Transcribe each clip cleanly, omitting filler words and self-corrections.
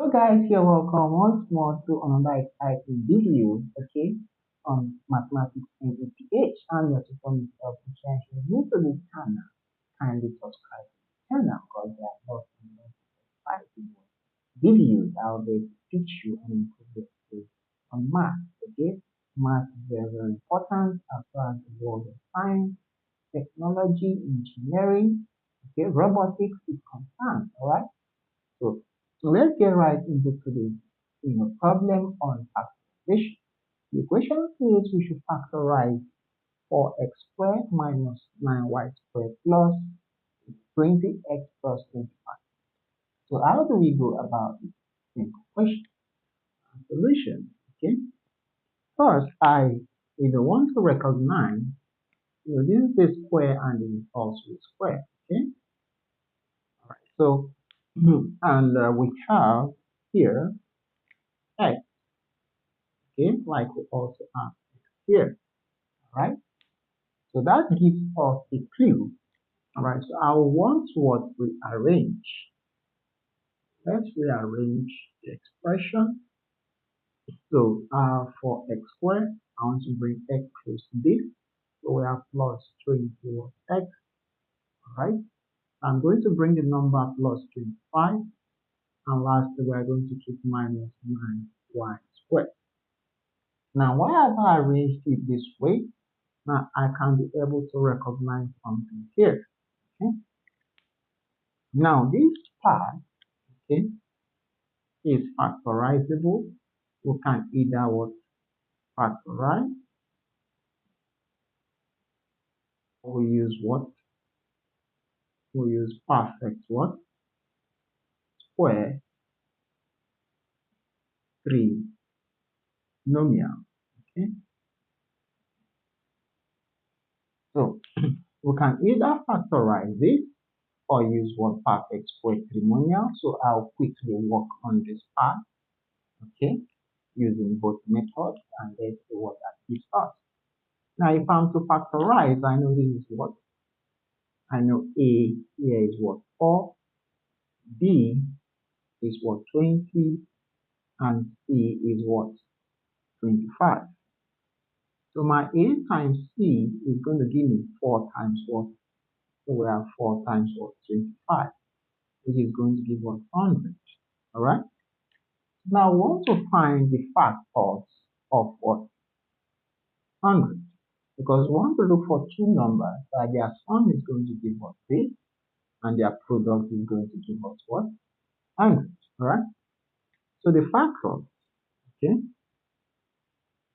So guys, you're welcome once more to another exciting video, okay, on mathematics and ETH. I'm your tutor, Mr. Official. If you're new to this channel, kindly subscribe to the channel because there are lots and lots of exciting videos out there to teach you and improve your skills on math, okay? Math is very, very important as far as the world of science, technology, engineering, okay, robotics is concerned, all right? So let's get right into today's problem on factorization. The equation says we should factorize 4x squared minus 9y squared plus 20x plus 25. So how do we go about this simple question? Solution. Okay. First, I want to recognize this is a square and this is also a square. Okay. All right. So and we have here x. Okay, like we also have here. All right. So that gives us a clue. All right. So I want to rearrange. Let's rearrange the expression. So for x squared, I want to bring x close to this. So we have plus 20x. All right. I'm going to bring the number plus 25. And lastly, we are going to keep minus 9y squared. Now, why have I arranged it this way? Now I can be able to recognize something here. Okay. Now this part, okay, is factorizable. We can either what factorize or we use what? We use perfect what? Square trinomial. Okay. So we can either factorize this or use what perfect square trinomial. So I'll quickly work on this part. Okay. Using both methods and let's see what that gives us. Now if I'm to factorize, I know this is what? I know A here is what? 4, B is what? 20, and C is what? 25. So my A times C is going to give me 4 times what? So we have 4 times what? 25, which is going to give us 100. Alright? Now I want to find the factors of what? 100. Because we want to look for two numbers that their sum is going to give us this and their product is going to give us what? 100. Alright? So the factors, okay,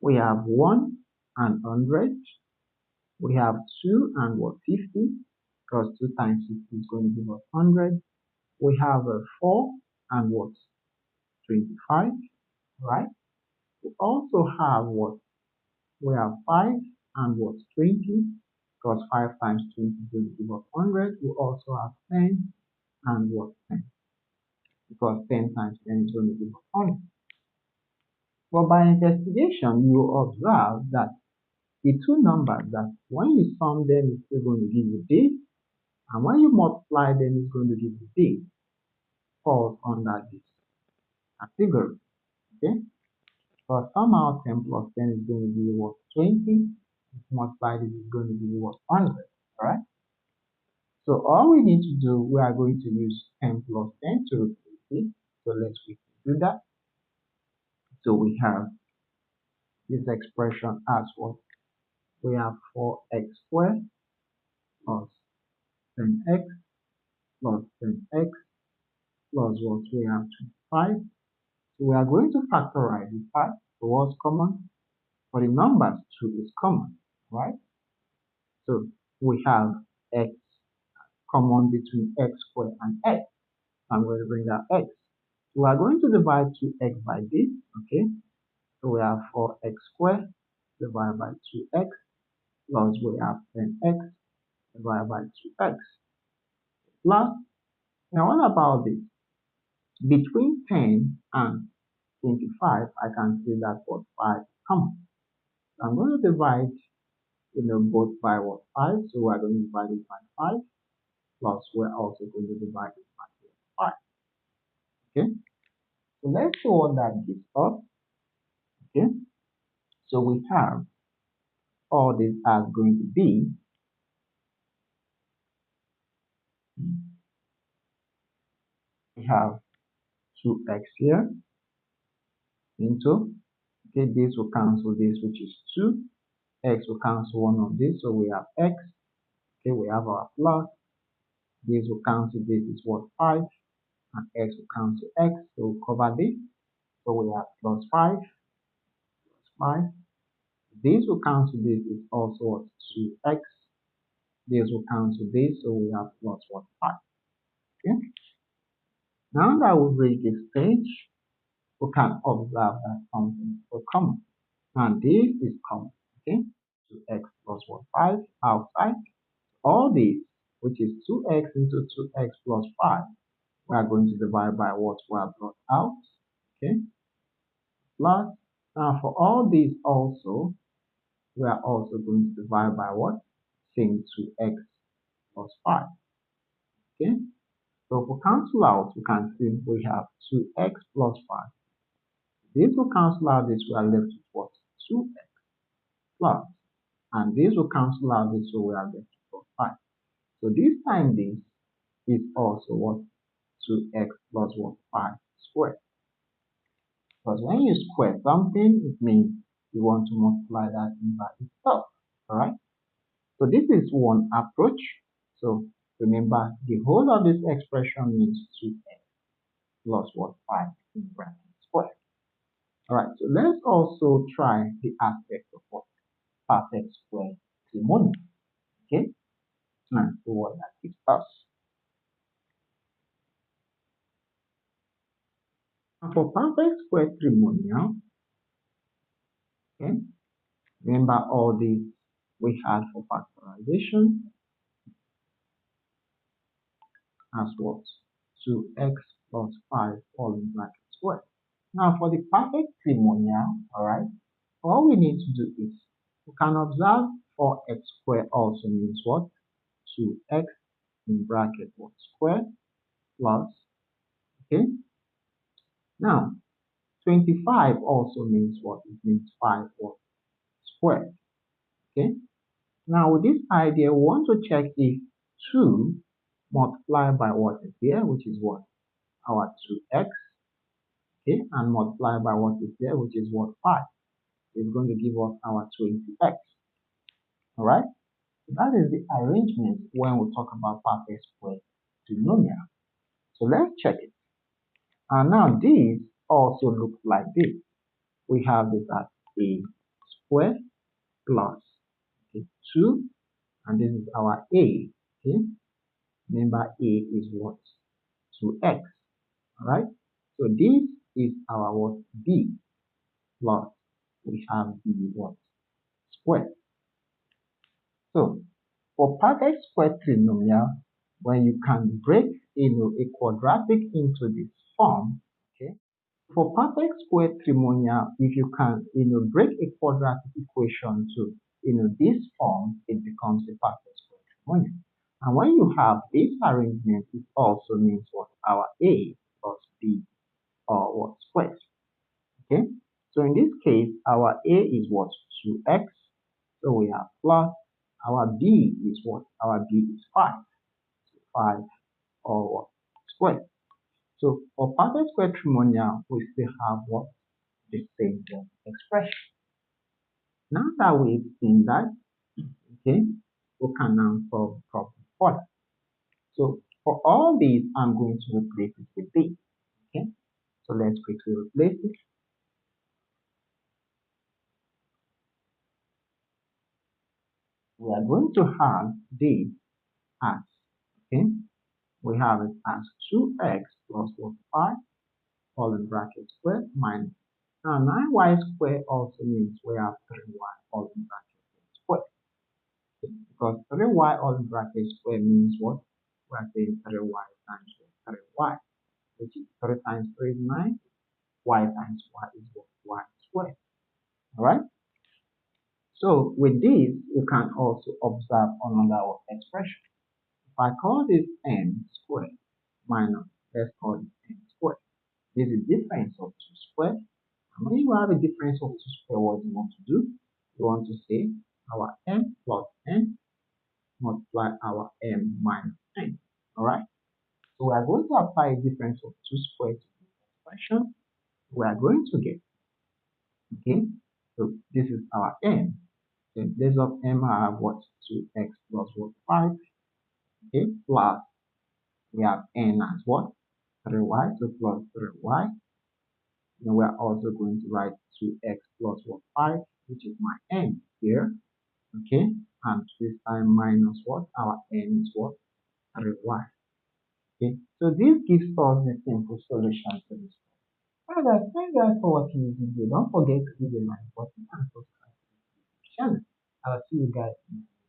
we have 1 and 100. We have 2 and what? 50, because 2 times 50 is going to give us 100. We have a 4 and what? 25, right? We also have what? We have 5 and what? 20, because 5 times 20 is going to give us 100. We also have 10 and what? 10, because 10 times 10 is going to give us 100. But by investigation, you observe that the two numbers that when you sum them, it's still going to give you this, and when you multiply them, it's going to give you this, falls under this category. Okay? But somehow 10 plus 10 is going to be what? 20. If you multiply this, is going to be what? 100. Alright? So all we need to do, we are going to use 10 plus 10 to replace it. So let's quickly do that. So we have this expression as what? We have 4x squared plus 10x plus 10x plus what? We have 25. So we are going to factorize this part. So what's common? For the numbers, 2 is common, right? So we have x common between x squared and x. I'm going to bring that x. So we are going to divide 2x by this, okay? So we have 4x squared divided by 2x plus we have 10x divided by 2x plus, now what about this? Between 10 and 25, I can see that what 5 is common. So I'm going to divide both by what? 5. So we're going to divide it by 5. Plus, we're also going to divide it by 5. Okay? So let's see what that gives us. Okay. So we have all this as going to be, we have 2x here into, okay, this will cancel this, which is 2. X will cancel one of this, so we have x. Okay, we have our plus. This will cancel this, is what, 5. And x will cancel x, so we'll cover this. So we have plus 5, plus 5. This will cancel this, is also what, 2x. This will cancel this, so we have plus what, 5. Okay. Now that we've reached this stage, we can observe that something will come. And this is common. Okay. 2x plus what, 5 outside. All this, which is 2x into 2x plus 5, we are going to divide by what we have brought out. Okay. Plus, now for all these also, we are also going to divide by what? Same 2x plus 5. Okay. So if we cancel out, we can see we have 2x plus 5. This will cancel out this, we are left with what? 2x plus. And this will cancel out this, so we are left with 5. So this time this is also what? 2x plus what? 5 squared. Because when you square something, it means you want to multiply that thing by itself. Alright? So this is one approach. So remember, the whole of this expression means 2x plus what? 5 in bracket squared. Alright, so let's also try the aspect of what? Perfect square trinomial. Okay? And see what that gives us. And for perfect square trinomial, okay, remember all these we had for factorization as what? 2x plus 5 all in bracket squared. Now for the perfect trinomial, alright, all we need to do is we can observe 4x squared also means what? 2x in bracket what? Squared plus, okay. Now 25 also means what? It means 5 what? Squared. Okay. Now with this idea, we want to check if 2 multiplied by what is here, which is what? Our 2x, okay, and multiplied by what is there, which is what? 5. Is going to give us our 20x. Alright? So that is the arrangement when we talk about perfect square trinomial. So let's check it. And now these also look like this. We have this as a square plus, okay, 2, and this is our a. Okay? Remember a is what? 2x. Alright? So this is our what? B plus we have the what? Square. So for perfect square trinomial, when you can break a quadratic into this form, okay. For perfect square trinomial, if you can break a quadratic equation to this form, it becomes a perfect square trinomial. And when you have this arrangement, it also means what? Our a plus b or what? Squared. Okay. So in this case, our a is what? 2x. So we have plus. Our b is what? Our b is 5. So 5 or what? Squared. So for perfect square trinomial, we still have what? The same expression. Now that we've seen that, okay, we can now solve the problem further. So for all these, I'm going to replace it with this. Okay, so let's quickly replace it. We are going to have this as, okay, we have it as 2x plus 5 all in bracket square minus. Now 9y square also means we have 3y all in bracket square. Because 3y all in bracket square means what? We are saying 3y times 3y, which is 3 times 3 is 9, y times y is what? Y squared. Alright? So with this, we can also observe another expression. If I call this n squared minus, let's call it n squared. This is difference of 2 squared. And when you have a difference of 2 squared, what you want to do? You want to say our m plus n multiply our m minus n. Alright? So we are going to apply a difference of 2 squared to this expression. We are going to get, okay? So this is our m. So in place of m, I have what? 2x plus what? 5. Okay? Plus, we have n as what? 3y. So plus 3y. Then we are also going to write 2x plus what? 5, which is my n here. Okay? And this time minus what? Our n is what? 3y. Okay? So this gives us the simple solution to this. Alright guys, thank you guys for watching this video. Don't forget to give a like button and subscribe to the channel. I'll see you guys in the